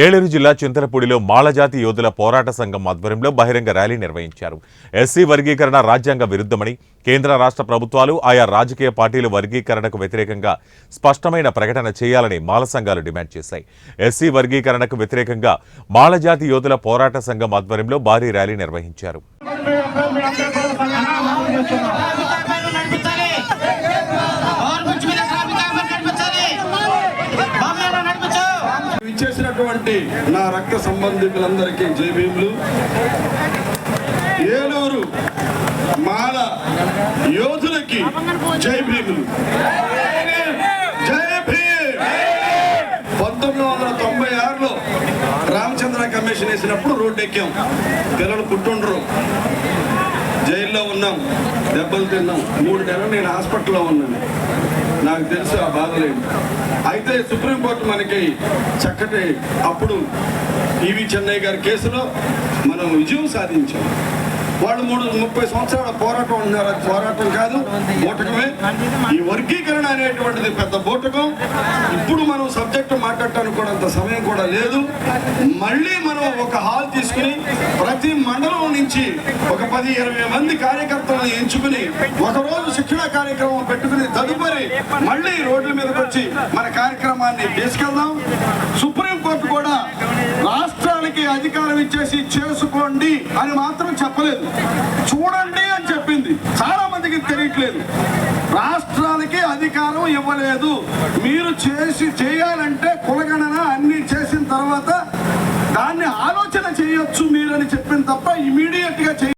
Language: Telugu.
ఏలూరు జిల్లా చింతలపూడిలో మాలజాతి యోధుల పోరాట సంఘం ఆధ్వర్యంలో బహిరంగ ర్యాలీ నిర్వహించారు. ఎస్సీ వర్గీకరణ రాజ్యాంగ విరుద్ధమని, కేంద్ర రాష్ట్ర ప్రభుత్వాలు ఆయా రాజకీయ పార్టీలు వర్గీకరణకు వ్యతిరేకంగా స్పష్టమైన ప్రకటన చేయాలని మాల సంఘాలు డిమాండ్ చేశాయి. ఎస్సీ వర్గీకరణకు వ్యతిరేకంగా మాలజాతి యోధుల పోరాట సంఘం ఆధ్వర్యంలో భారీ ర్యాలీ నిర్వహించారు. ఇచ్చేసినటువంటి నా రక్త సంబంధికులందరికీ జై భీములు. ఏలూరు మాల యోధులకి జై భీములు. జై భీమ్. 1996లో రామచంద్ర కమిషన్ వేసినప్పుడు రోడ్డు ఎక్కాం. పిల్లలు పుట్టుండ్రు, జైల్లో ఉన్నాం, దెబ్బలు తిన్నాం. 3 నెలలు నేను హాస్పిటల్లో ఉన్నాను. నాకు తెలుసు ఆ బాధలేదు. అయితే సుప్రీంకోర్టు మనకి చక్కటి అప్పుడు ఈవి చెన్నై గారి కేసులో మనం విజయం సాధించాం. వాళ్ళు 30 సంవత్సరాల పోరాటం ఉన్నారు. అది పోరాటం కాదు, బూటకమే. ఈ వర్గీకరణ అనేటువంటిది పెద్ద బూటకం. ఇప్పుడు మనం సబ్జెక్టు మాట్లాడటానికి కూడా అంత సమయం కూడా లేదు. మళ్ళీ మనం ఒక హాల్ తీసుకుని ప్రతి మండలం నుంచి ఒక 10-20 మంది కార్యకర్తలను ఎంచుకుని ఒకరోజు శిక్షణ కార్యక్రమం పెట్టుకుని తదుపరి మళ్ళీ రోడ్ల మీదకి వచ్చి మన కార్యక్రమాన్ని తీసుకెళ్దాం. సుప్రీంకోర్టు కూడా రాష్ట్రాలకి అధికారం ఇచ్చేసి చేసుకోండి అని మాత్రం చెప్పలేదు, చూడండి అని చెప్పింది. చాలా మందికి తెలియట్లేదు. రాష్ట్రాలకి అధికారం ఇవ్వలేదు. మీరు చేయాలంటే కులగణన అన్ని చేసిన తర్వాత దాన్ని ఆలోచన చేయొచ్చు మీరని చెప్పింది తప్ప ఇమీడియట్ గా